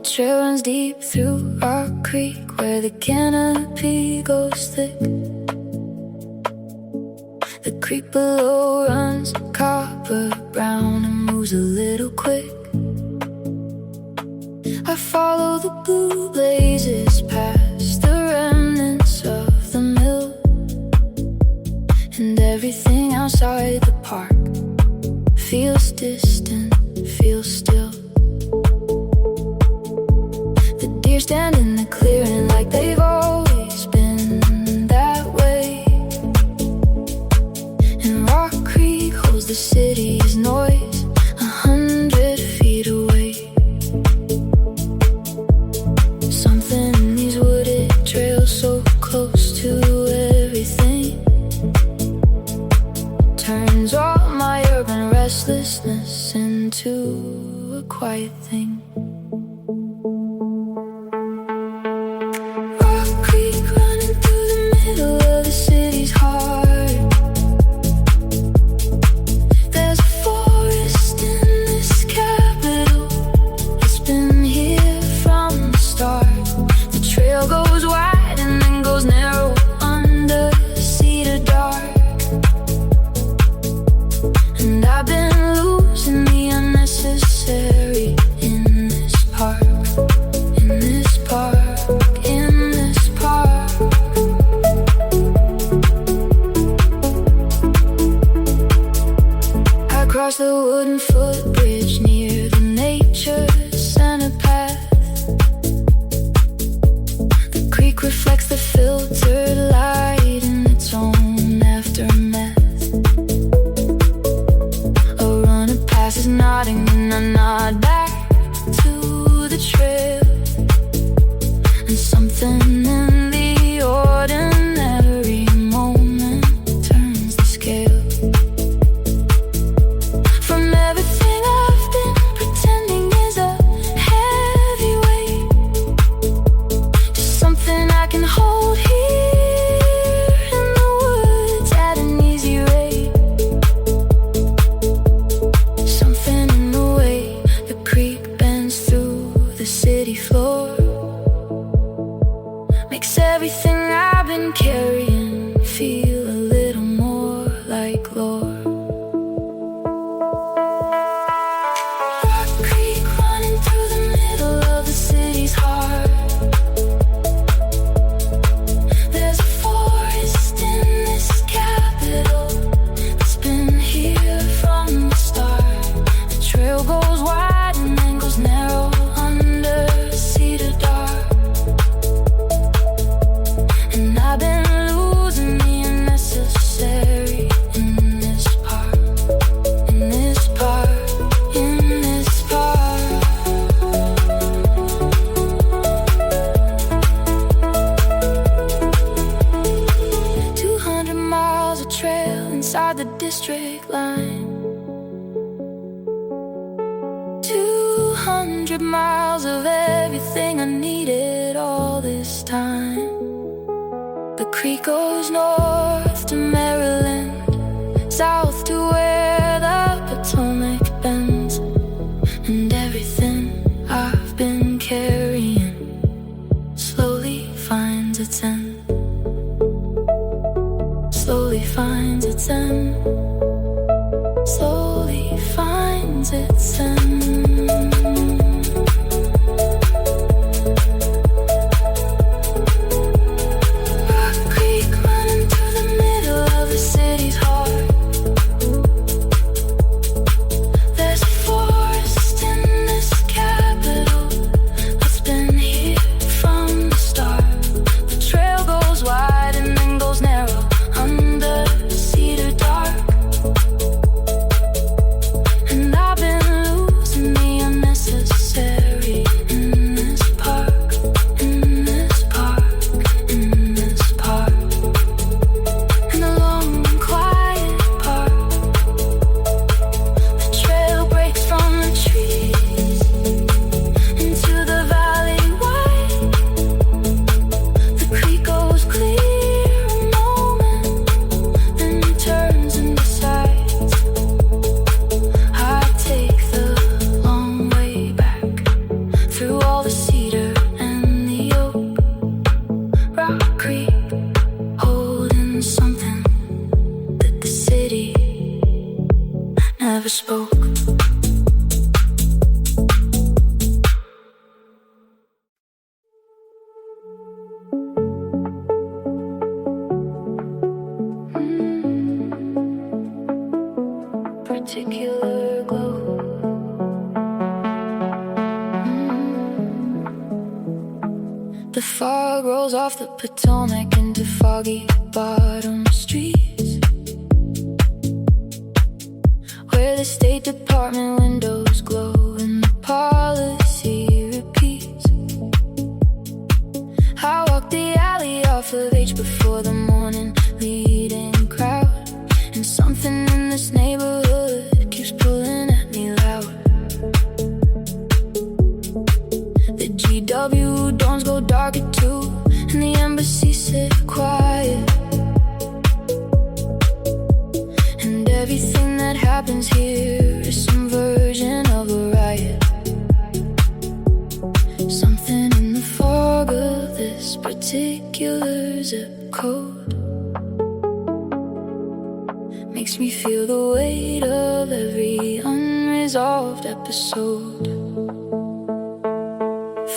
trail runs deep through Rock Creek, where the canopy goes thick. The creek below runs copper brown and moves a little quick. I follow the blue blazes past the remnants of the mill, and everything outside the park feels distant, feels still. The deer stand in the clearing like they've always been that way, and Rock Creek holds the city's noise 100 feet away. Something in these wooded trails so close to everything turns all my urban restlessness into a quiet thing. Rock Creek running through the middle of the city's heart. There's a forest in this capital. It's been here from the start. The trail goes wide and then goes narrow under cedar dark. And I've been losing the unnecessary in this park, in this park, in this park. I cross the wooden footbridge near the nature center path. The creek reflects the filtered light in its own aftermath. A runner passes nodding and I nod back to the trail. And something in the ordinary moment turns the scale. From everything I've been pretending is a heavy weight to something I can hold here in the woods at an easy rate. Something in the way the creek bends through the city floor makes everything I've been carrying feel a little more like lore. Rock Creek running through the middle of the city's heart. There's a forest in this capital. It's been here from the start. The trail goes wide and then goes narrow under cedar dark. And I've been losing the unnecessary in this park, in this park, in this park. 200 miles of trail inside the district line. 200 miles of everything I needed all this time. The creek goes north to Maryland, south to where the Potomac bends, and everything I've been carrying slowly finds its end. Slowly finds its end. Slowly finds its end. Rock Creek running through the middle of the city's heart. The fog rolls off the Potomac into foggy bottom streets, where the State Department windows glow and the policy repeats. I walk the alley off of H before the morning leading crowd, and something in this neighborhood keeps pulling at me loud. The GW dawns go dark at 2, and the embassy sit quiet. And everything that happens here is some version of a riot. Something in the fog of this particular zip code makes me feel the weight of every unresolved episode.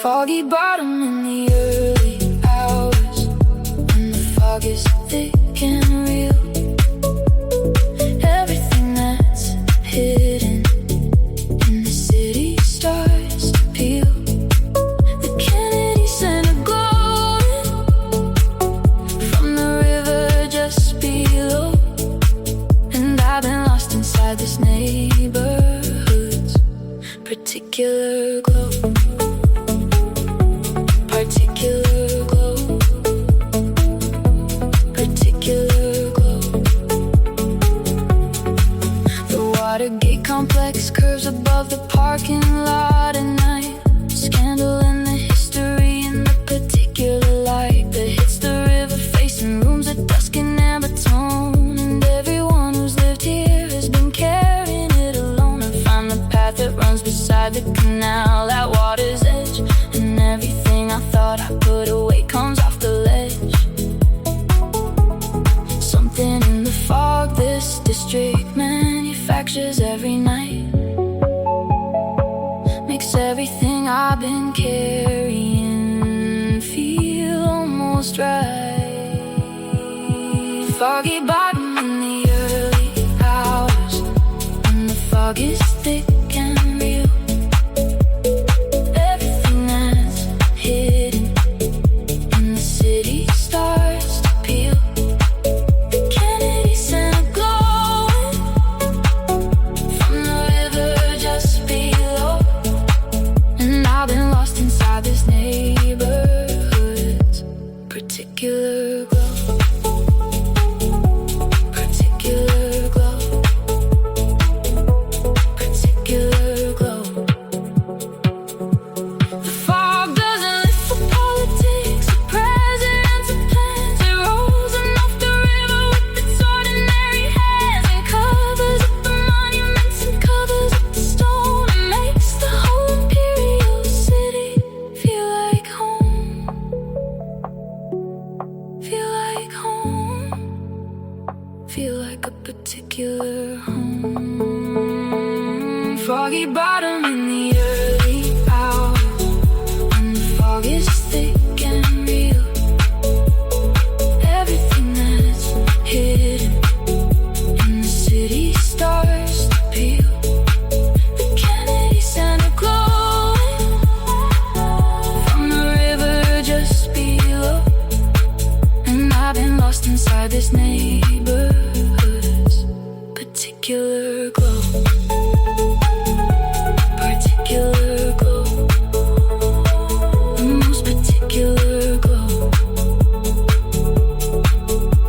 Foggy bottom in the early hours, when the fog is thick and real. Everything that's hidden in the city starts to peel. The Kennedy Center glowing from the river just below, and I've been lost inside this neighborhood's particular glow. Particular glow, particular glow. The Watergate complex curves above the parking lot at night. Scandal and the history in the particular light that hits the river facing rooms at dusk in amber tone. And everyone who's lived here has been carrying it alone. I find the path that runs beside the canal at water's edge, and everything I thought I put away comes off the ledge. Something in the fog this district manufactures every night makes everything I've been carrying feel almost right. Foggy bottom in the early hours, when the fog is thick and real. Everything that's hidden in the city starts to peel. The Kennedy Center glowing from the river just below, and I've been lost inside this neighborhood's particular glow. Particular glow. Particular glow. The fog doesn't live for politics or presidents or plans. It rolls off the river with its ordinary hands, and covers up the monuments and covers up the stone, and makes the whole imperial city feel like home. Feel like home. Feel like a particular home. Foggy bottom in the early hours, when the fog is thick and real. Everything that's hidden in the city starts to peel. The Kennedy Center glowing from the river just below, and I've been lost inside this neighborhood's particular glow. Particular glow. The most particular glow.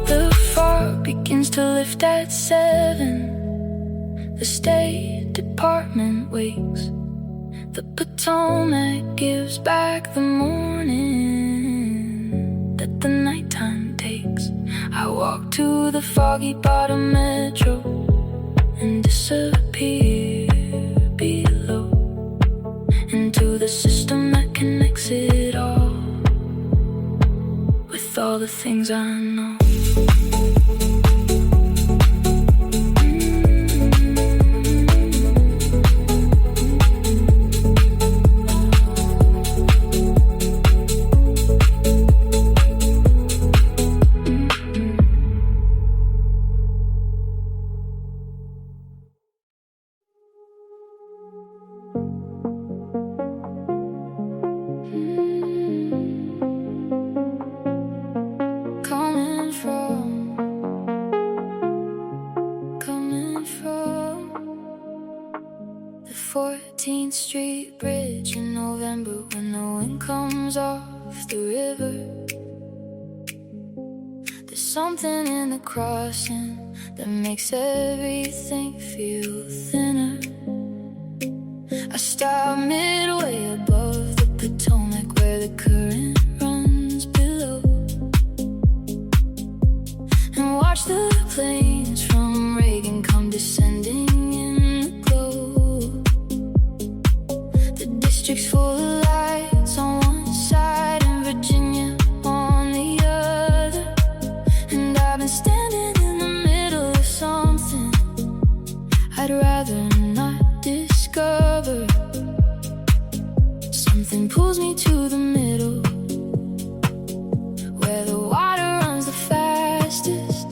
The fog begins to lift at 7. The State Department wakes. The Potomac gives back the morning that the nighttime takes. I walk to the foggy bottom metro and disappear below, into the system that connects it all with all the things I know. bridge in November when the wind comes off the river. There's something in the crossing that makes everything feel thinner. I stop midway above the Potomac where the current runs below, and watch the planes from Reagan come descending in the glow. The district's full of lights on one side and Virginia on the other, and I've been standing in the middle of something I'd rather not discover. Something pulls me to the middle, where the water runs the fastest.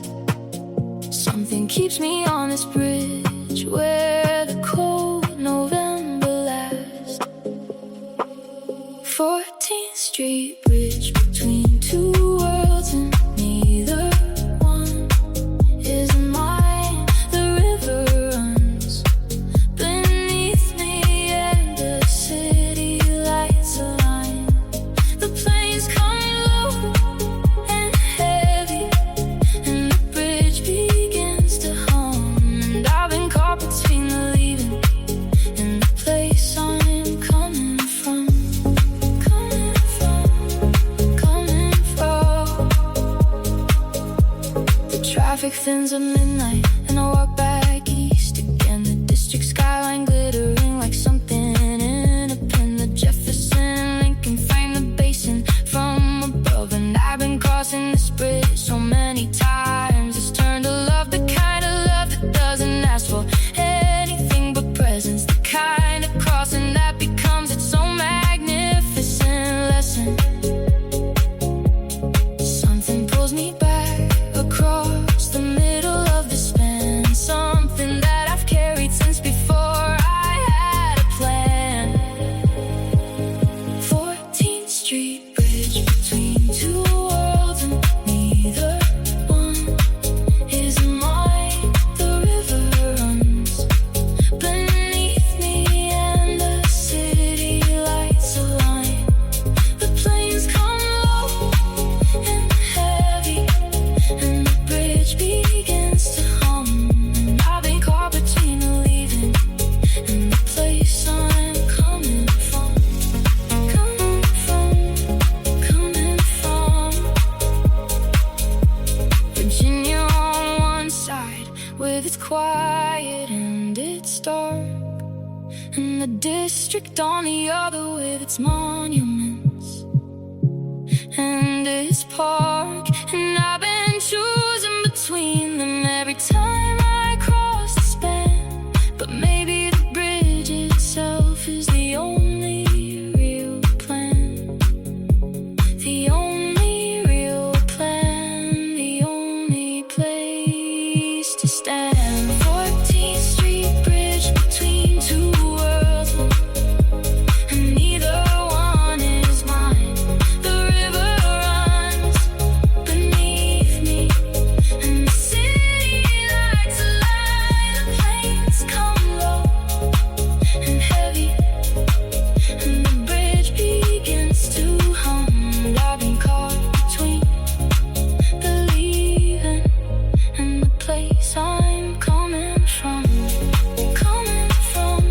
Something keeps me on this bridge where the cold November lasts. 14th Street bridge between two worlds and neither one is mine. The river runs beneath me and the city lights align. The planes come low and heavy and the bridge begins to hum, and I've been caught between the leaving and the place I'm coming from. Coming from. The traffic thins at midnight and I walk back east again. The district skyline glittering like something in a pen. The Jefferson and Lincoln frame the basin from above, and I've been crossing this bridge so many times. It's turned to love, the kind of love that doesn't ask for anything but presence. The kind of crossing that becomes its own magnificent lesson. Something pulls me back across the middle of the span. Something that I've carried since before I had a plan. 14th Street bridge between two worlds and neither one is mine. The river runs beneath me and the city lights align. The planes come low and heavy and the bridge begins to hum, and I've been caught between the leaving and the place I'm coming from. Coming from. Virginia on one side with its quiet and its dark, and the district on the other with its monuments and its park. And I've been choosing between them every time I cross the span. But maybe the bridge itself is the only real plan. The only real plan, the only place to stand. 14th Street bridge between two worlds and neither one is mine. The river runs beneath me and the city lights align. The planes come low and heavy and the bridge begins to hum, and I've been caught between the leaving and the place I'm coming from. Coming from.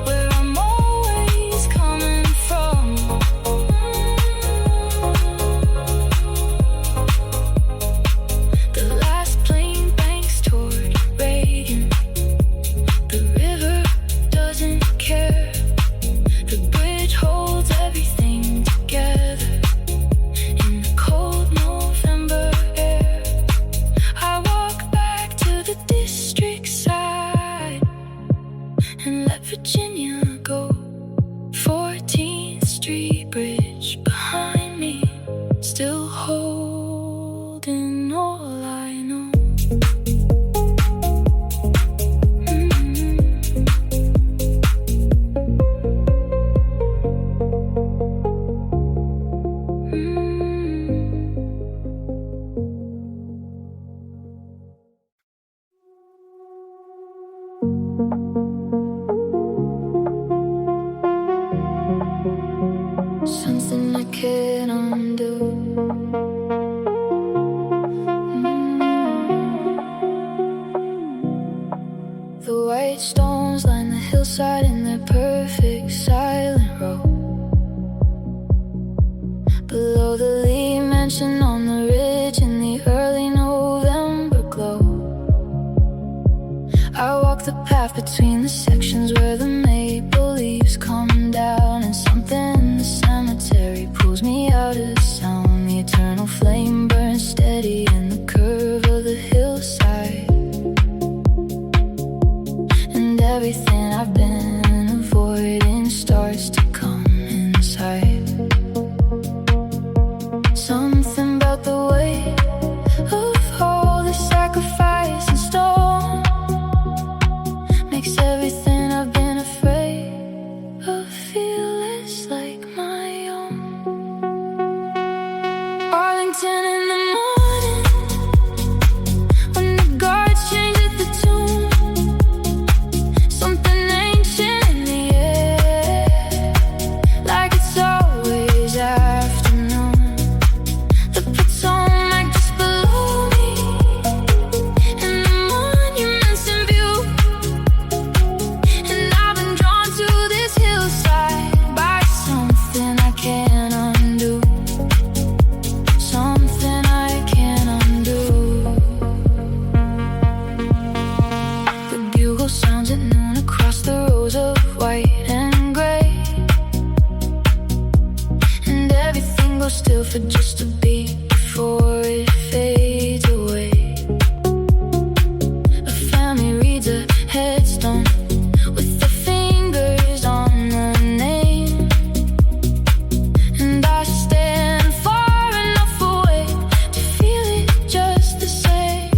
Where I'm always coming from. The last plane banks toward Reagan. The river doesn't care. The bridge holds everything together in the cold November air. I walk back to the district side and let Virginia go. 14th Street bridge behind me, still holding all I know. hillside in their perfect silent row. Below the Lee mansion on the ridge in the early November glow. I walk the path between the sections where the maple leaves come down, and something in the cemetery pulls me out of sound. The eternal flame burns steady in the curve of the hillside, and everything I've been avoiding starts to come inside. Something about the weight of all the sacrifice and stone makes everything I've been afraid of feel less like my own. Arlington in the morning, when the guards change at the tomb, something ancient in the air, like it's always afternoon. The Potomac just below me, and the monuments in view, and I've been drawn to this hillside by something I can't undo, something I can't undo. The bugle sounds at noon across the rows of white and gray, and everything goes still for just a beat before it fades away. A family reads a headstone with their fingers on the name, and I stand far enough away to feel it just the same.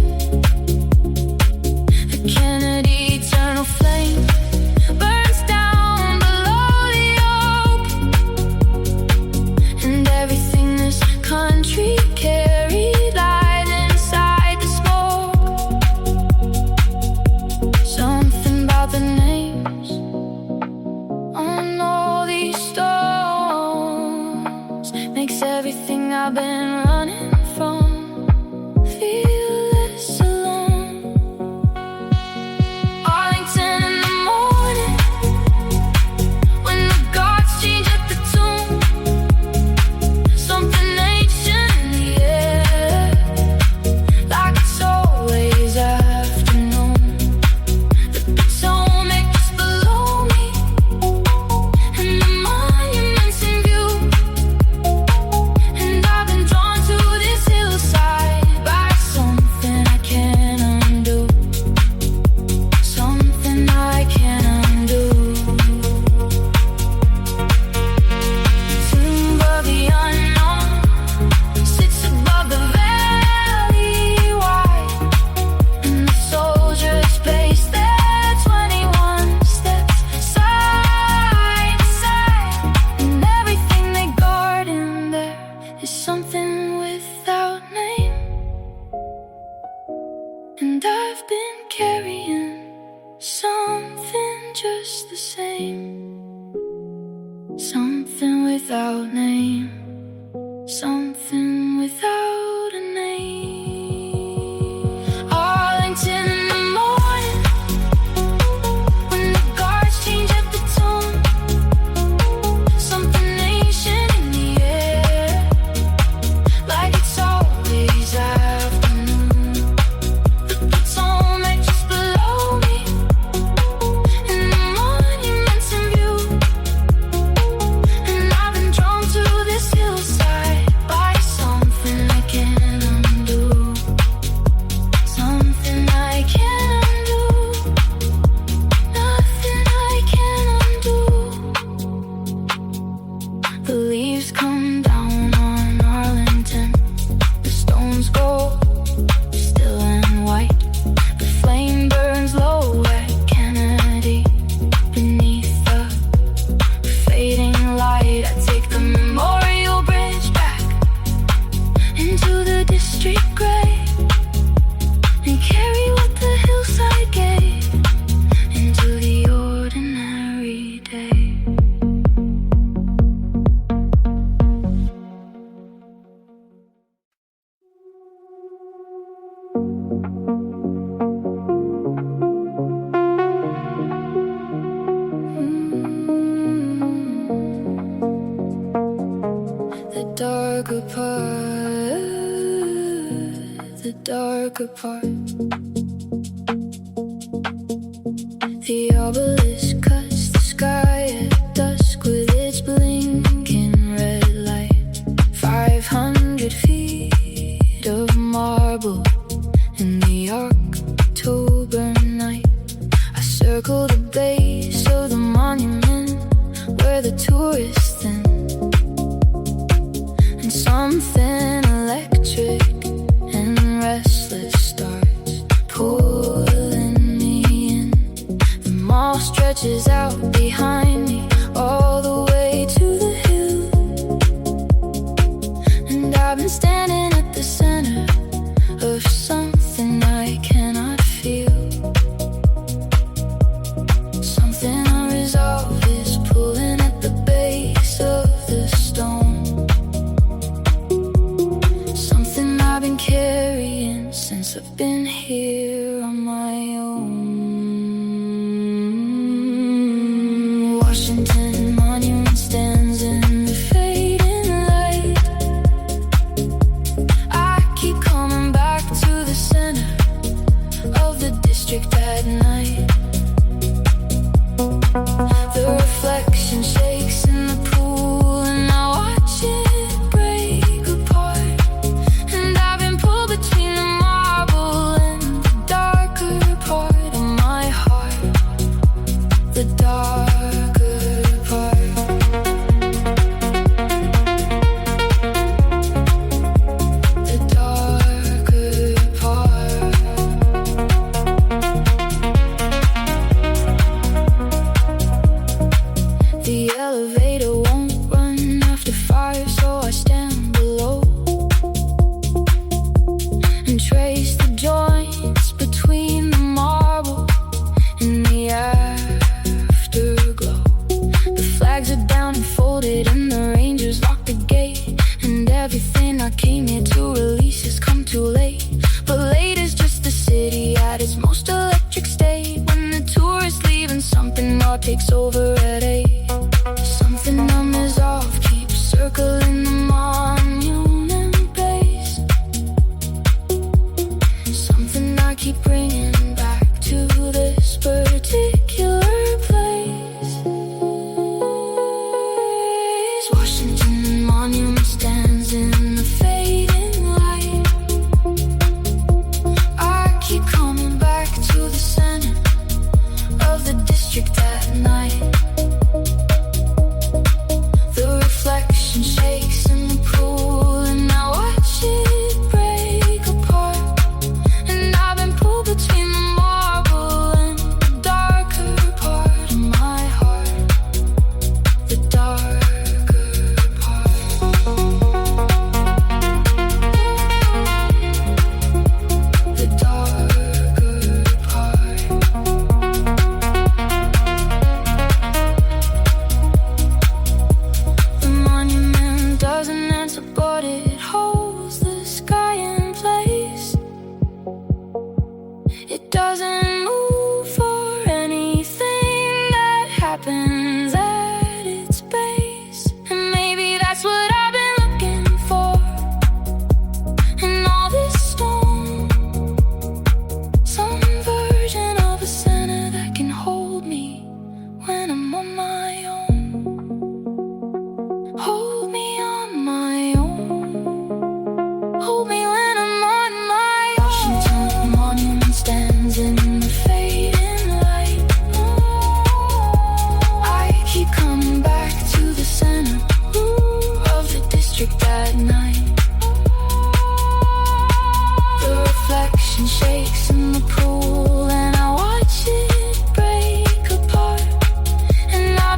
The Kennedy eternal flame burns down below the oak, and everything this country carried light inside the smoke. Something about the names on all these stones makes everything I've been running from feel less alone. Arlington in the morning, when the guards change at the tomb, something ancient in the air, like it's always afternoon. The Potomac just below me, and the monuments in view, and I've been drawn to this hillside by something I can't undo, something I can't undo. Tomb of the unknown sits above the valley wide, and the soldiers pace their 21 steps side to side, and everything they guard in there is something without name, and I've been carrying something just the same, something without name, something without a name. Arlington in the morning, when the guards change at the tomb, something ancient in the air, like it's always afternoon. The Potomac just below me, and the monuments in view, and I've been drawn to this hill. the darker part. The obelisk cuts the sky at dusk with its blinking red light. 500 feet of marble in the October night. I circle the base of the monument where the tourists thin, and something electric and restless starts pulling me in. The mall stretches out behind me all the way to the hill, and I've been standing at the center of something I cannot feel. Something unresolved is pulling at the base of the stone. Something I've been carrying since I've been here on my own. Washington Monument stands in the fading light. I keep coming back to the center of the district at night. The reflection shakes in the pool, and I watch it break apart. And I've been pulled between the marble and the darker part of my heart. The darker part. The darker part. The elevator won't run after 5, so I stand below and trace the joints between the marble and the afterglow. The flags are down and folded, and the rangers lock the gate, and everything I came here to release has come too late. But late is just the city at its most electric state. When the tourists leave and something more takes over at 8. Something unresolved keeps circling the monument base. Something I keep bringing back to this particular place. Washington Monument stands in the fading light. I keep coming back to the center of the district at night. The reflection shakes in the pool, and I watch it break apart. And I've been pulled between the marble and the darker part of my heart. The darker part. The darker part. The monument doesn't answer, but it holds the sky in place. It doesn't move for anything that happens at its base. And maybe that's what I've been looking for in all this stone. Some version of a center that can hold me when I'm on my own. Hold me on my own. Hold me when I'm on my own. Washington Monument stands in the fading light. I keep coming back to the center of the district at night. The reflection shakes in the pool, and I watch it break apart. And I've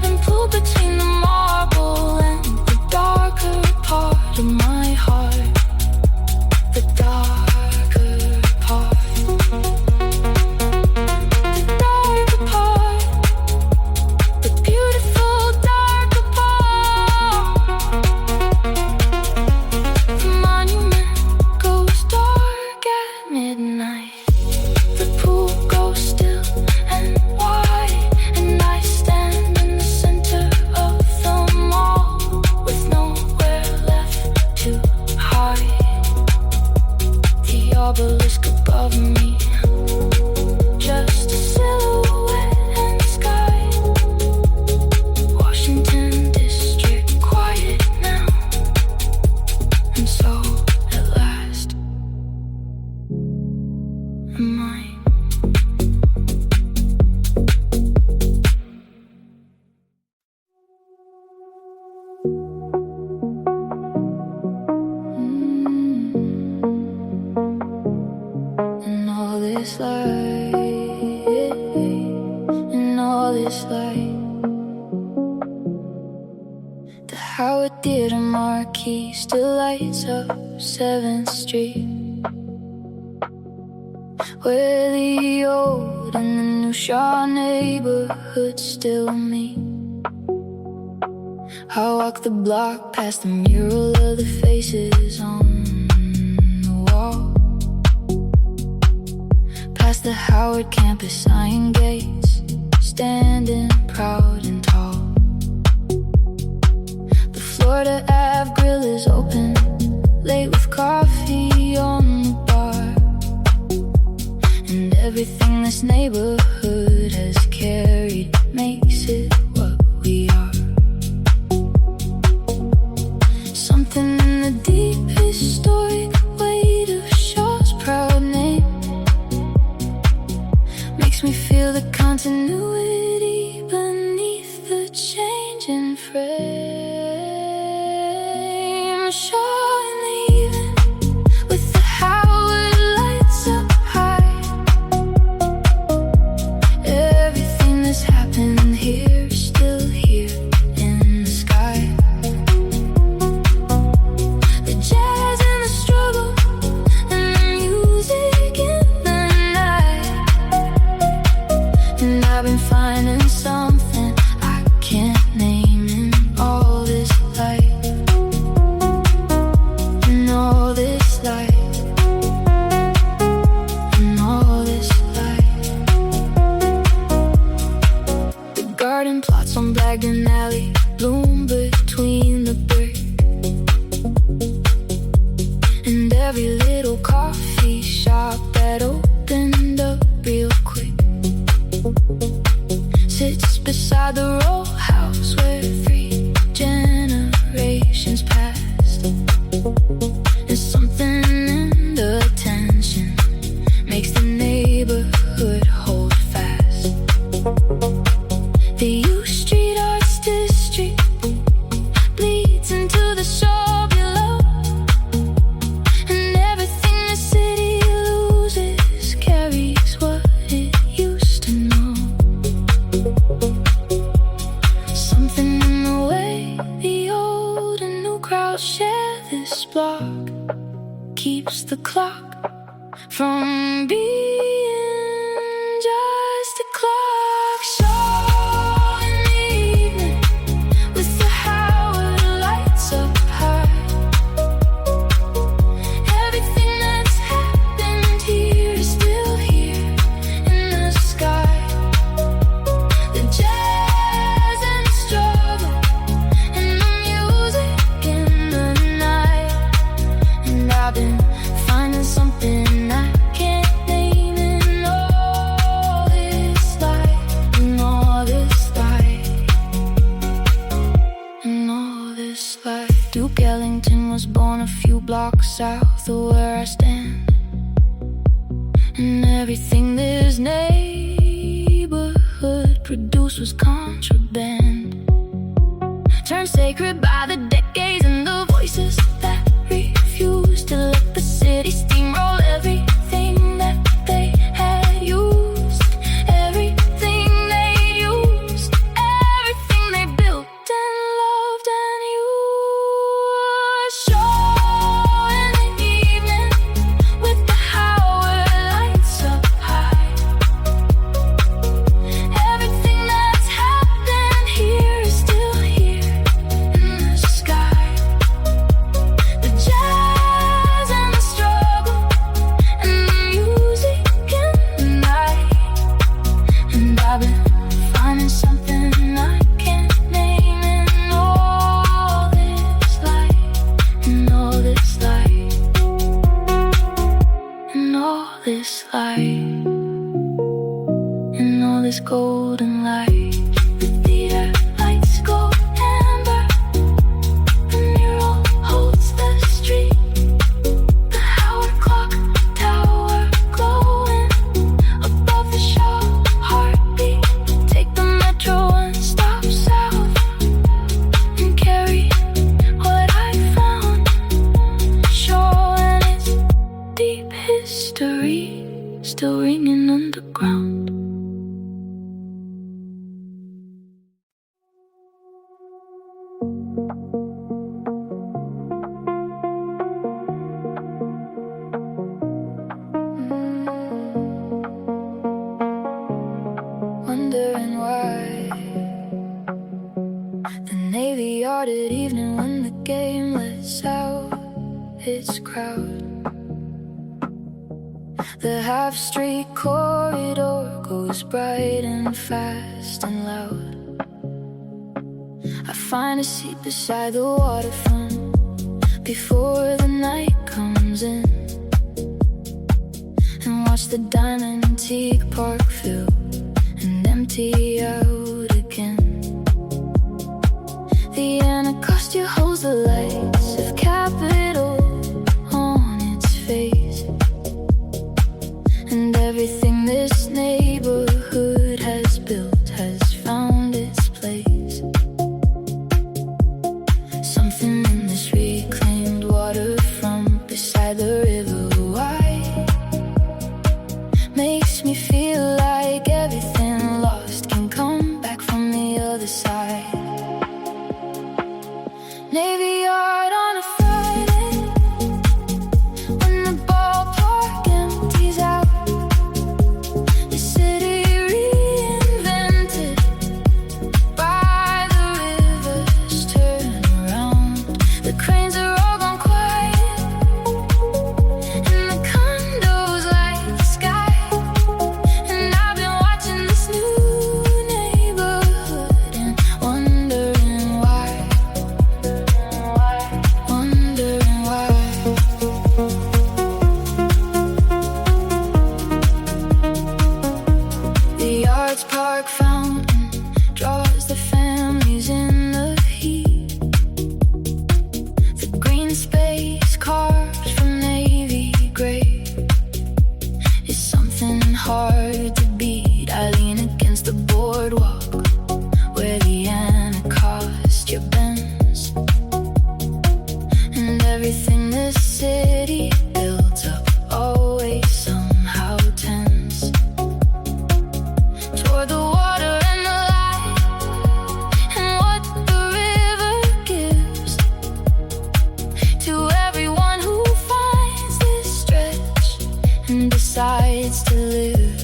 this light, and all this light. The Howard Theater marquee still lights up 7th Street, where the old and the new Shaw neighborhoods still meet. I walk the block past the mural of the faces on the wall, past the Howard campus sign gates, standing proud and tall. The Florida Ave grill is open, late with coffee on the bar, and everything this neighborhood has carried makes it what we are. Something in the deep historic weight of Shaw's proud name makes me feel the continuity beneath the changing frame. Shaw in the evening with the Howard lights up high. Everything that's happened here is still here in the sky. The jazz and the struggle and the music in the night. And I've been finding something I can't name in all this light. In all this light. In all this light. The garden plots on Blagden Alley bloom between the brick, and every little coffee shop that opened up real quick sits beside the row house where 3 generations passed. And something in the tension makes the neighborhood hold fast. The U Street Arts District bleeds into the shore below, and everything the city loses carries what it used to know. Something in the way the old and new crowds share this block keeps the clock from being just a clock. Shaw in the evening with the Howard lights up high. Everything that's happened here is still here in the sky. The jazz and the struggle and the music in the night. And I've been finding something I can't name in all this light. In all this light. In all this light. Duke Ellington was born a few blocks south of where I stand, and everything this neighborhood produced was contraband, turned sacred by the decades and the voices that refused to let the city steamroll everything that they had used. Everything they used, everything they built and loved and used. Shaw in the evening with the Howard lights up high. Everything that's happened here is still here in the sky. Wondering why the Navy Yard at evening when the game lets out its crowd. The half-street corridor goes bright and fast and loud. I find a seat beside the waterfront before the night comes in, and watch the Diamond Antique Park fill and empty out again. The Anacostia holds the lights of Capitol on its face, and everything this neighborhood has built has found its place. Something in this reclaimed waterfront beside the River Wide makes me feel like everything lost can come back from the other side. Navy Yard on a Friday, when the ballpark empties out, the city reinvented by the river's turnaround. The cranes are all gone quiet, and the condos light the sky. And I've been watching this new neighborhood and wondering why. Wondering why. The yard's park fountain draws the families in the heat. The green space carved from navy gray is something hard to beat. I lean against the boardwalk where the Anacostia bends, and everything this city builds up always somehow tends toward the water and the light, and what the river gives to everyone who finds this stretch and decides to live.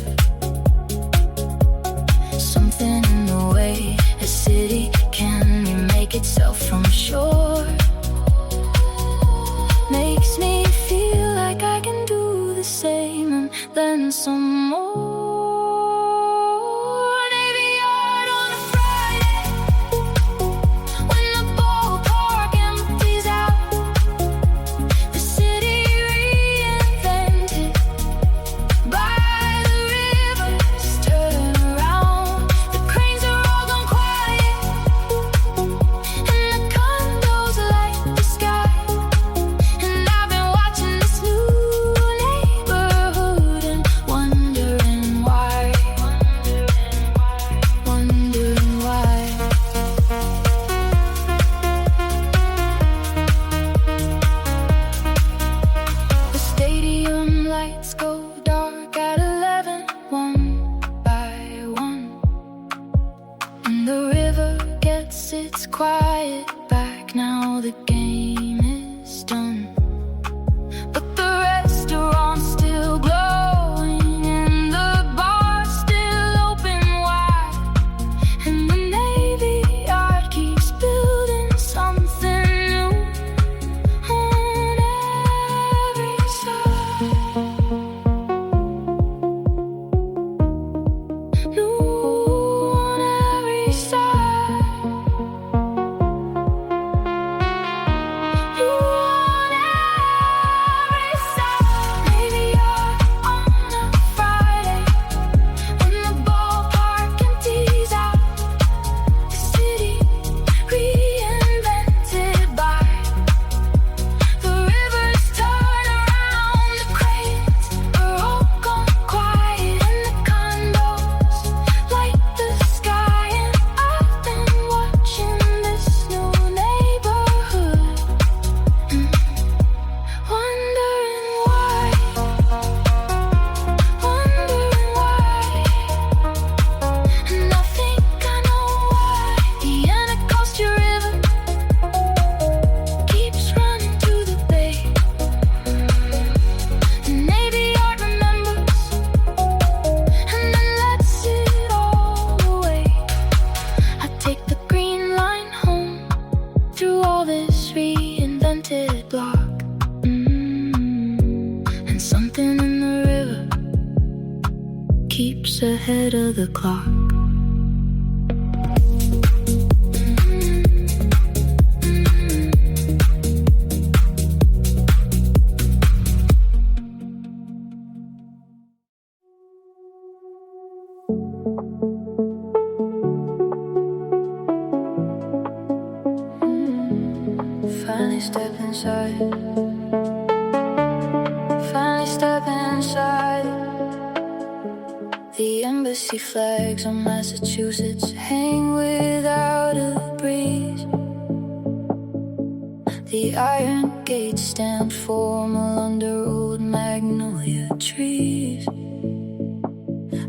Something in the way a city can remake itself from shore makes me feel like I can do the same and then some more. Navy Yard on a Friday, when the ballpark empties out, the city reinvented by the river's turnaround. The cranes are all gone quiet, and the condos light the sky. And I've been watching this new neighborhood and wondering why. Wondering why. The stadium lights go dark at 11, one by one, and the river gets its quiet back. Now the game is done, but the restaurant's still glowing and the bar's still open wide, and the Navy Yard keeps building something new on every side. New on every side. years ahead of the clock. Finally step inside. Finally step inside. The embassy flags on Massachusetts hang without a breeze. The iron gate stamped formal under old magnolia trees.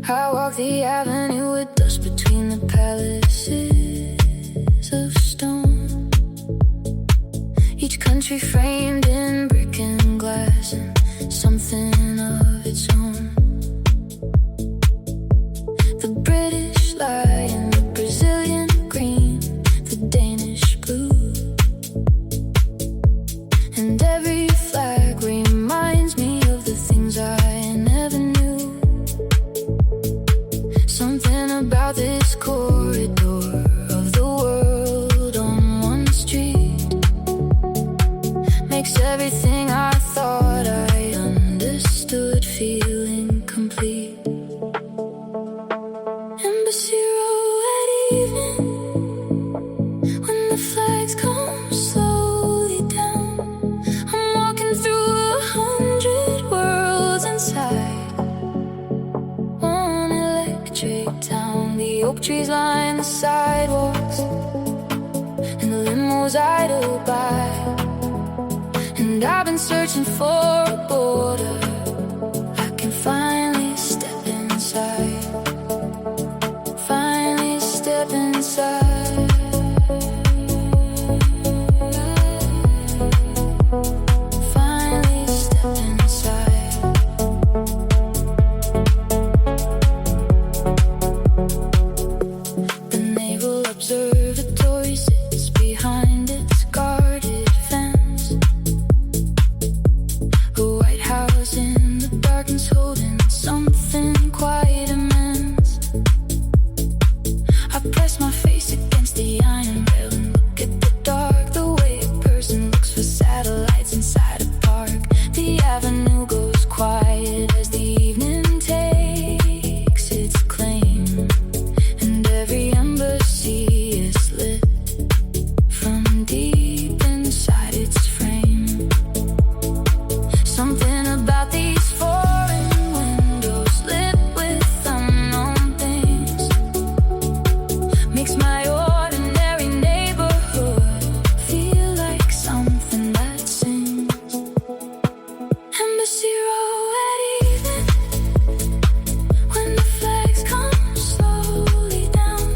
I walk the avenue with dust between the palaces of stone. Each country framed in brick and glass and something of its own. The British light and the Brazilian green, the Danish blue. And every flag reminds me of the things I never knew. Something about this corridor of the world on one street makes everything I thought I understood feel incomplete. Embassy Row at evening, when the flags come slowly down. I'm walking through 100 worlds inside one electric town. The oak trees line the sidewalks, and the limos idle by. And I've been searching for a border I can finally step inside. Finally step inside. Finally step inside. The Naval Observatory sits behind its guarded fence. The White House in the darkness holding something quite immense. I press my face against the iron rail and look at the dark, the way a person looks for satellites inside a park. The avenue goes quiet as the evening takes its claim, and every embassy is lit from deep inside its frame. Something about these foreign windows lit with unknown things makes my ordinary neighborhood feel like something that sings. Embassy Row at evening, when the flags come slowly down.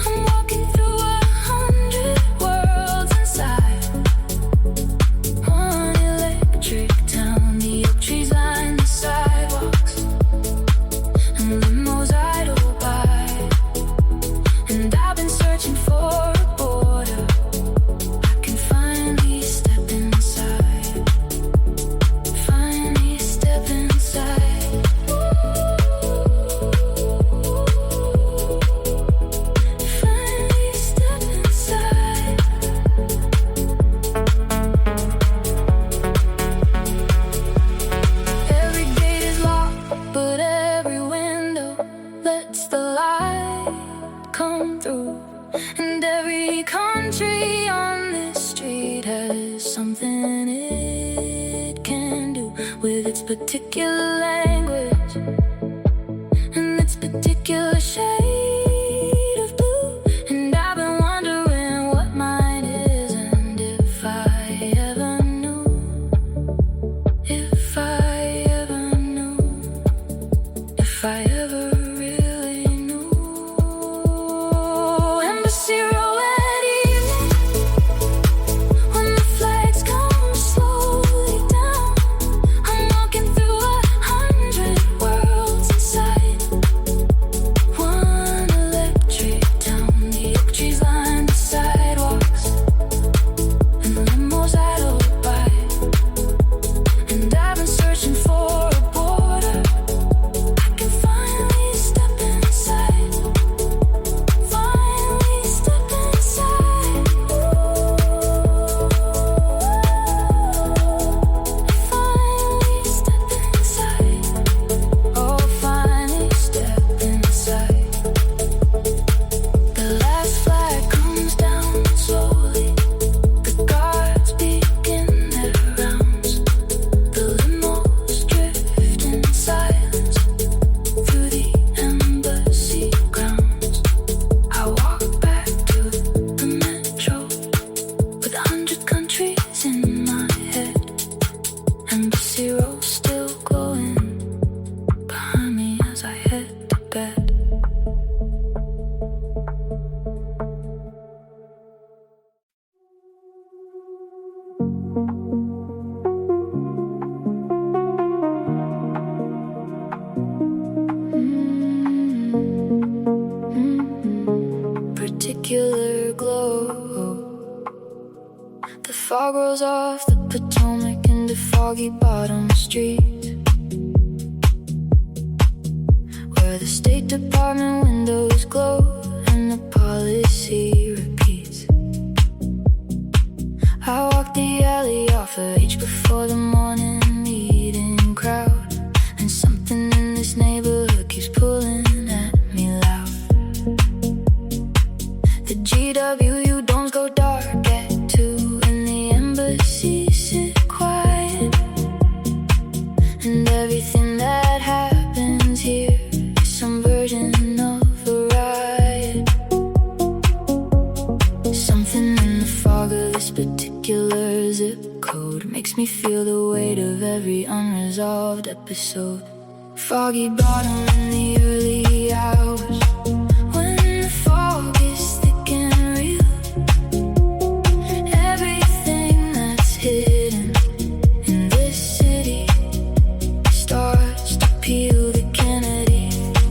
I'm walking through 100 worlds inside one electric town. The oak trees line the sidewalks, and limos idle by. And I've been searching for a border I can finally step inside. Finally step inside. Finally step inside. Every gate is locked, but every window lets the light come through. And every country on this street has something it can do with its particular language and its particular shade of blue. And I've been wondering what mine is, and if I ever knew. If I ever knew. If I ever really knew. Embassy Row at evening, when the flags come slowly down. I'm walking through 100 worlds inside one electric town. The oak trees line the sidewalks, and the limos idle by. And I've been searching for a border I can finally step particular glow. The fog rolls off the Potomac into foggy bottom streets, where the State Department windows glow and the policy repeats. I walk the alley off of H before the morning meeting crowd, and something in this neighborhood keeps pulling at me loud. The GWU domes go dark at 2, and the embassies sit quiet, and everything that happens here is some version of a riot. Something in the fog of this particular zip code makes me feel the weight of every unresolved episode. Foggy bottom in the early hours, when the fog is thick and real. Everything that's hidden in this city starts to peel. The Kennedy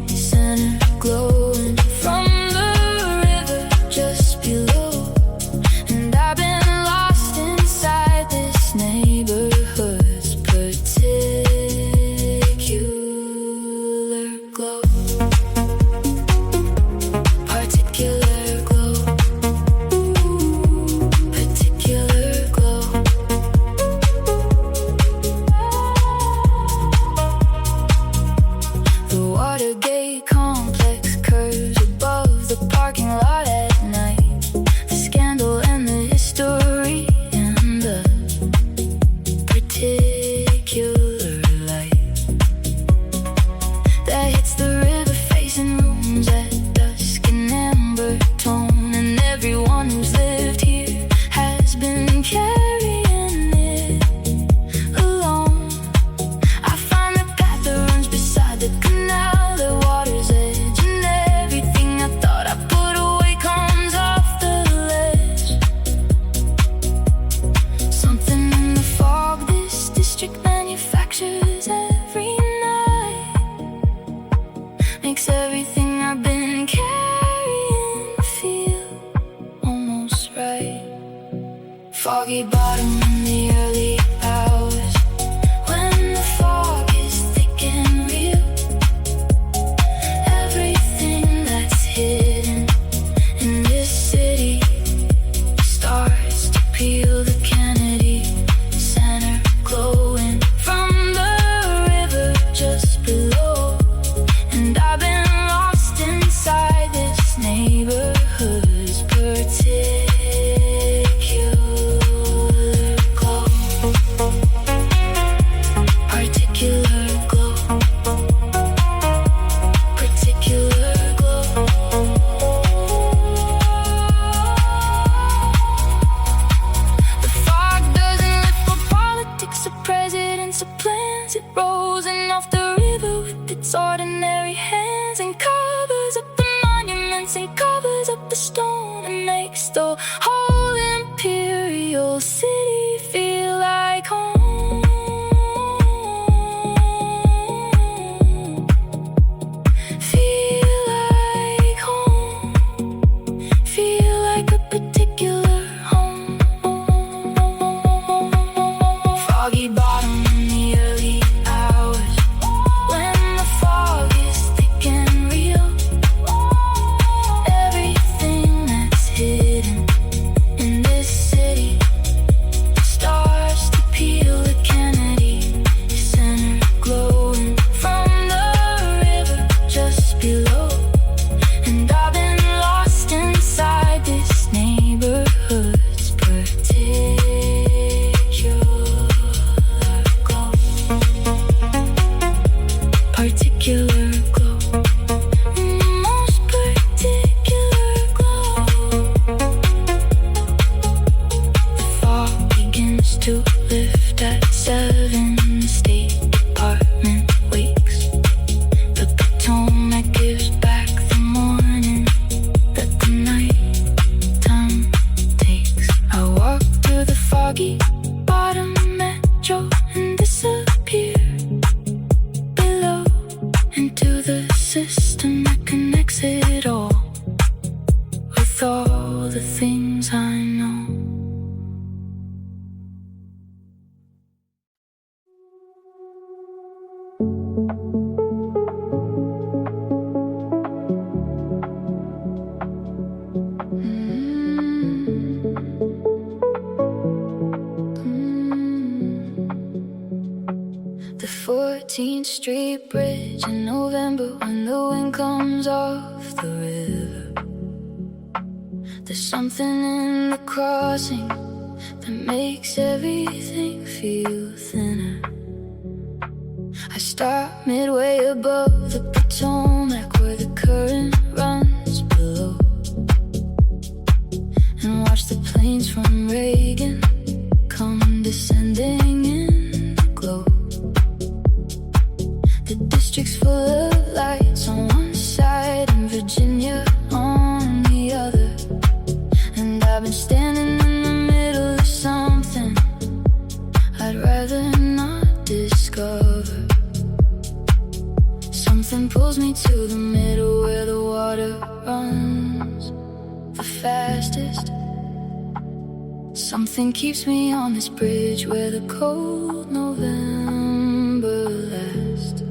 Center glowing from the river just below, and I've been lost inside this neighborhood's particular glow. Particular glow. Particular glow. The Watergate complex curves above the parking lot at night. The scandal and the history and the particular light that hits the river facing rooms at dusk in amber tone. And everyone who's lived here has been carrying it alone. I find the path that runs beside the canal, the water's edge, and everything I thought I put away comes off the ledge. Something in the fog this district manufactures every night makes everything I've been carrying feel almost right. Foggy bottom in the early hours, when the fog is thick and real. Everything that's hidden in this city starts to peel. The Kennedy Center glowing from the river just below, and I've been lost inside this neighborhood's particular glow. Particular glow. Particular glow. The fog doesn't live for politics or presidents or plans. It rolls in off the river with its ordinary hands, and covers up the monuments and covers up the stone, and makes the whole imperial city feel like home. Feel like home. Feel like a particular home. Foggy bottom in the early hours, when the fog is thick and real. Everything that's hidden in this city all the things I know. The 14th Street Bridge in November when the wind comes off the river. There's something in the crossing that makes everything feel thinner. I stop midway above the Potomac where the current runs below, and watch the planes from Reagan come descending in the glow. The district's full of lights on one side and Virginia on the other, and I've been standing in the middle of something I'd rather not discover. Something pulls me to the middle where the water runs the fastest. Something keeps me on this bridge where the cold November lasts.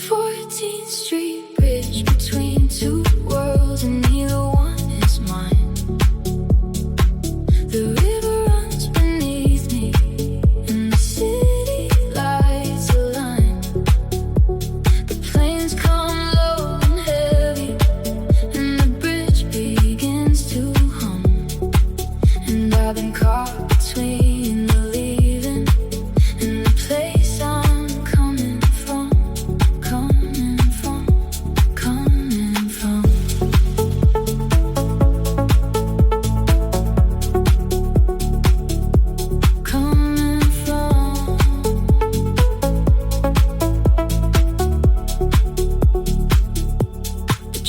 14th Street Bridge between two worlds and neither one is mine. The river runs beneath me and the city lights align. The planes come low and heavy and the bridge begins to hum. And I've been caught between the leaving and the place I'm coming from.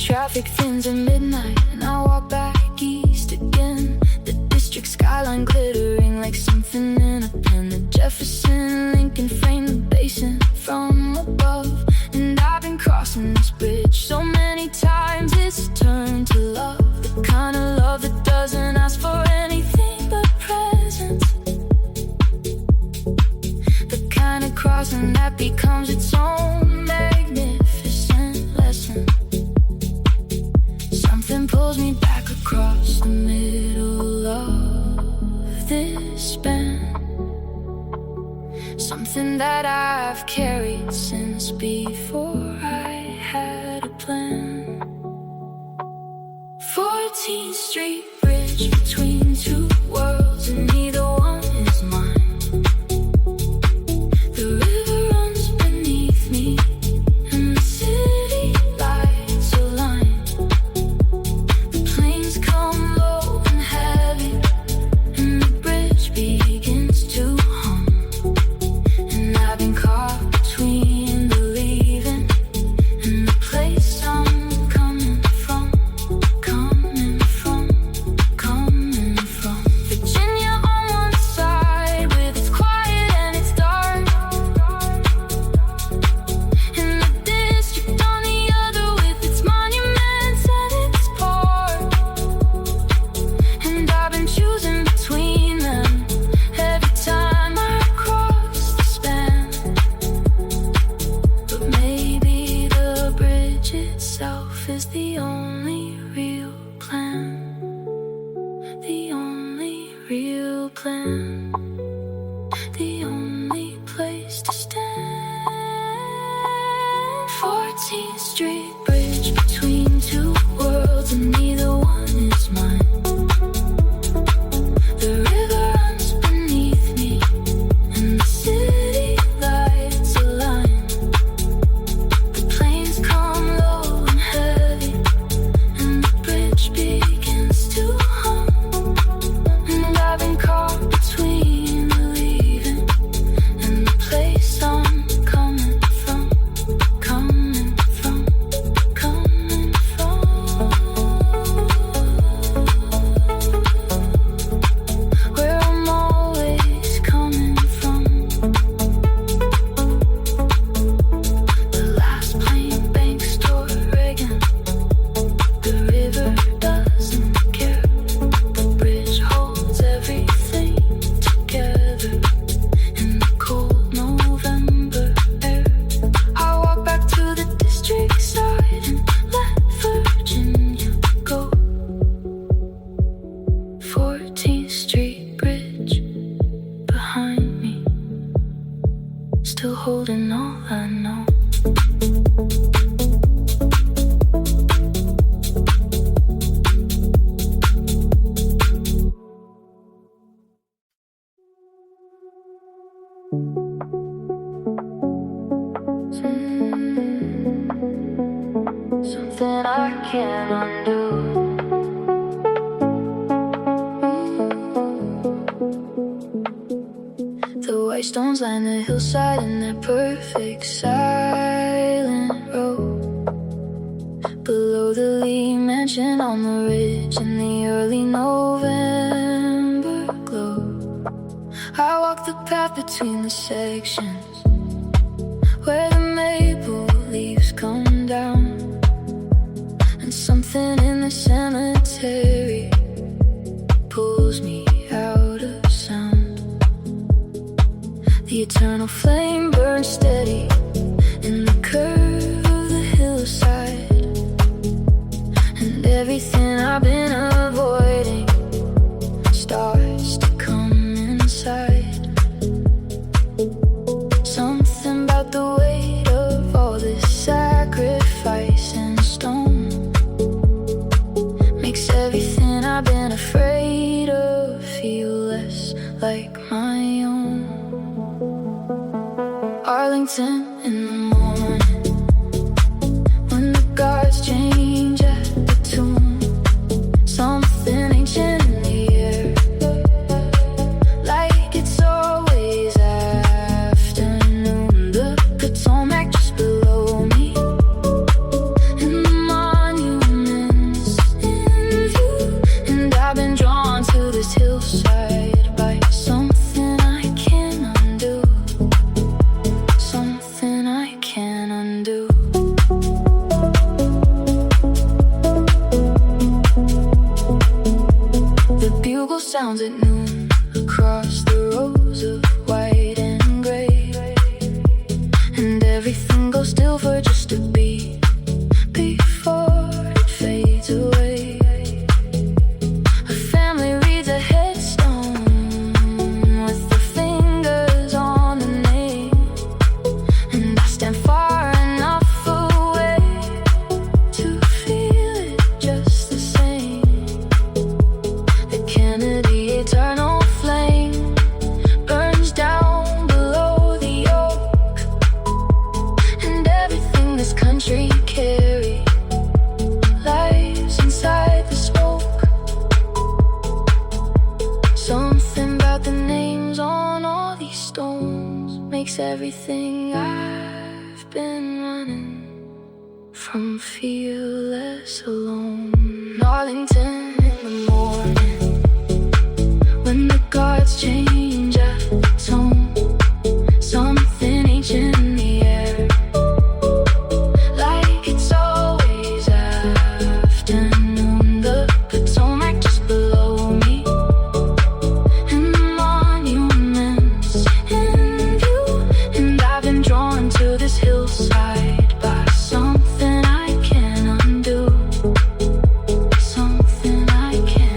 Traffic thins at midnight and I walk back east again. The district skyline glittering like something in a pen. The Jefferson Lincoln frame the basin from above. And I've been crossing this bridge so many times it's turned to love. The kind of love that doesn't ask for anything but presence. The kind of crossing that becomes its own magnificent lesson. Something pulls me back across the middle of this span. Something that I've carried since before I had a plan. 14th Street Bridge between two worlds and neither one is mine. The river runs beneath me and the city lights align. The planes come low and heavy and the bridge begins to hum. And I've been caught between the leaving and the place I'm coming from. Virginia on one side with its quiet and its dark, and the district on the other with its monuments and its park. And I've been choosing between them every time I cross the span. But maybe the bridge itself is the only real plan. The only real plan. The only place to stand. 14th Street Bridge between two worlds and neither one is mine. The river runs beneath me and the city lights align. The planes come low and heavy and the bridge begins to hum. And I've been caught between can't undo. The white stones line the hillside in that perfect silent row. Below the Lee mansion on the ridge in the early November glow. I walk the path between the sections where the maple leaves come down, and something in the cemetery pulls me out of sound. The eternal flame burns steady in the curve of the hillside, and everything I've been avoiding starts to come inside. Something about the weight of all this sacrifice and stone makes everything I've been afraid of feel less like my own. Arlington in the morning, when the guards change at the tomb, something ancient in the air, like it's always afternoon. The Potomac just below me, and the monuments in view, and I've been drawn to this hillside by something I can't undo. Something I can't undo. The bugle sounds at noon across the rows of white and gray, and everything goes still for just a beat before it fades away. A family reads a headstone with their fingers on the name, and I stand far enough away to feel it just the same. The Kennedy eternal flame burns down below the oak, and everything this country carries lies inside the smoke. Something about the names on all these stones makes everything I've been running from feel less alone. Arlington in the morning, when the guards change at the tone, something ancient in the air, like it's always afternoon. The Potomac just below me, and the monuments in view, and I've been drawn to this hillside by something I can't undo. Something I can't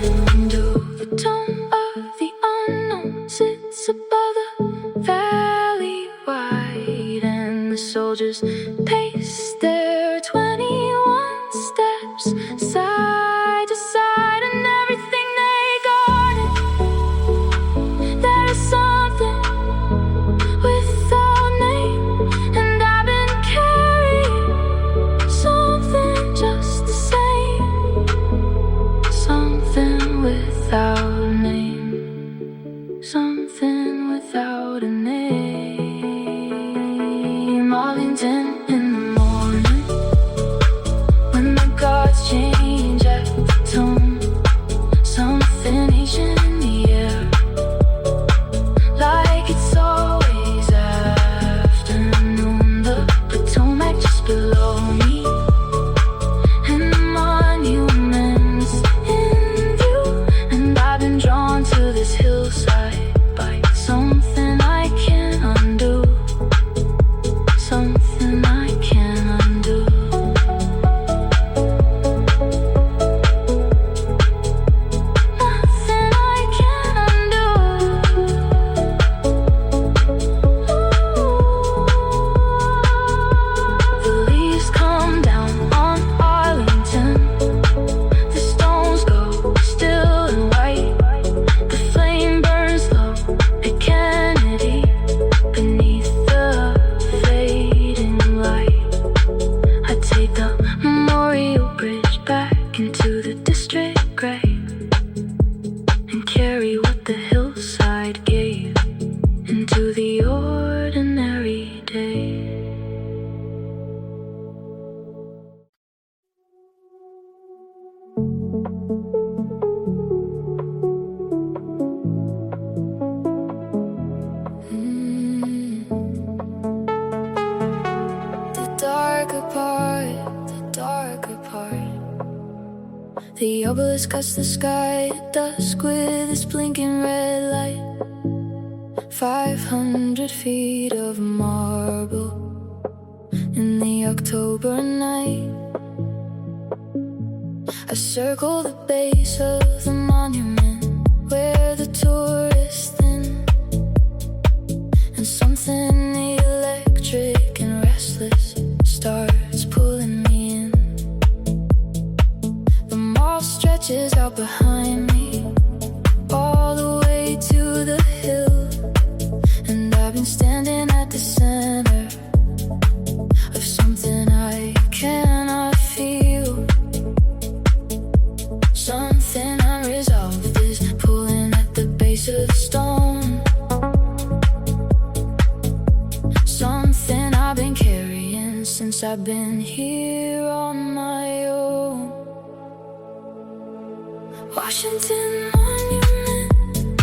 Angeles cuts the sky at dusk with its blinking red light. 500 feet of marble in the October night. I circle the base of the monument where the tourists thin, and something electric and restless starts pulling me in. The mall stretches out behind me all the way to the hill, and I've been standing at the center of something I cannot feel. Something unresolved is pulling at the base of the stone. Something I've been carrying since I've been here on my own. Washington Monument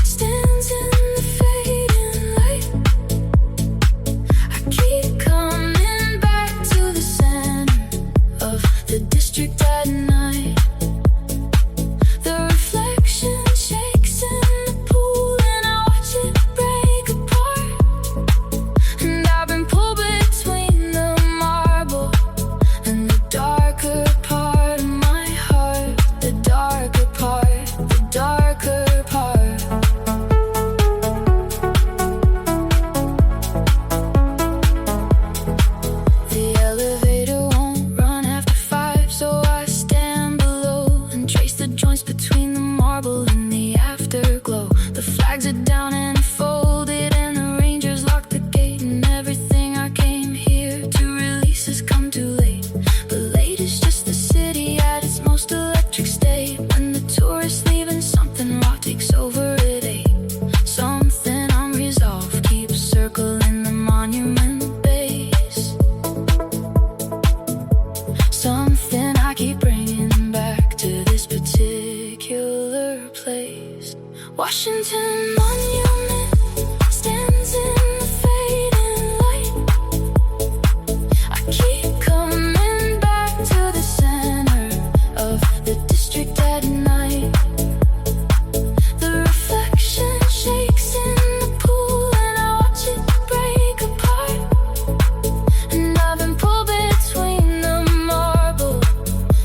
stands in the fading light. I keep coming back to the center of the district at night. The reflection shakes in the pool and I watch it break apart. And I've been pulled between the marble and the darker part of my heart. The darker part, the darker part. The elevator won't run after 5, so I stand below and trace the joints between the marble and the afterglow. The flags are down and folded, and the rangers lock the gate, and everything I came here to release has come too late. But late is just the city at its most electric state. When the tourists leave and something raw takes over at 8. Something unresolved keeps circling the monument base. Something I keep bringing back to this particular place. Washington Monument stands in the fading light. I keep coming back to the center of the district at night. The reflection shakes in the pool and I watch it break apart. And I've been pulled between the marble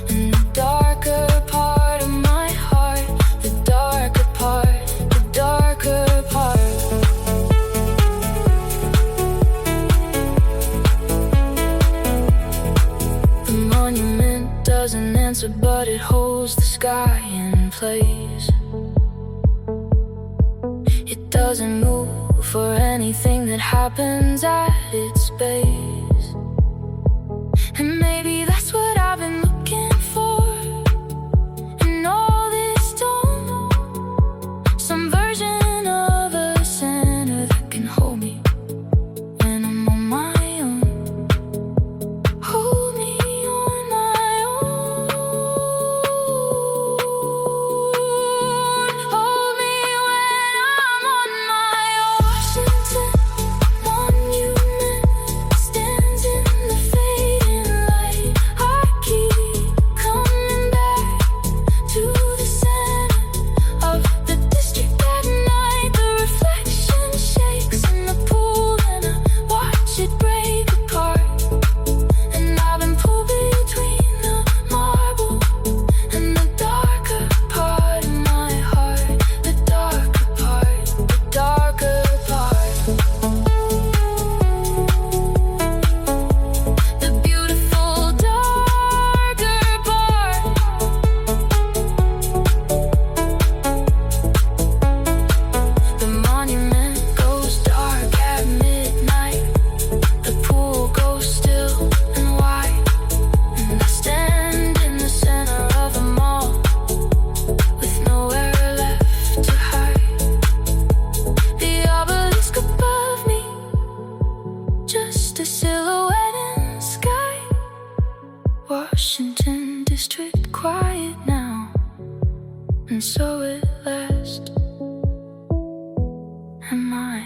and the darker part of my heart. The darker part, the darker part. The monument doesn't answer, but it holds the sky in place. It doesn't move for anything that happens at its base. And maybe that's what I've been looking for in all this dome. Some version of a center that can hold me when I'm on my own. Hold me on my own. Hold me when I'm on my own. Washington Monument stands in the fading light. I keep coming back to the center of the district at night. The reflection shakes in the pool and I watch it break apart. And I've been pulled between the marble and the darker part of my heart. The darker part, the darker part. The beautiful darker part. The monument goes dark at midnight. The pool goes still and white. And I stand in the center of the mall with nowhere left to hide. The obelisk above me, just a silhouette in the sky. Washington District quiet now, and so at last am I.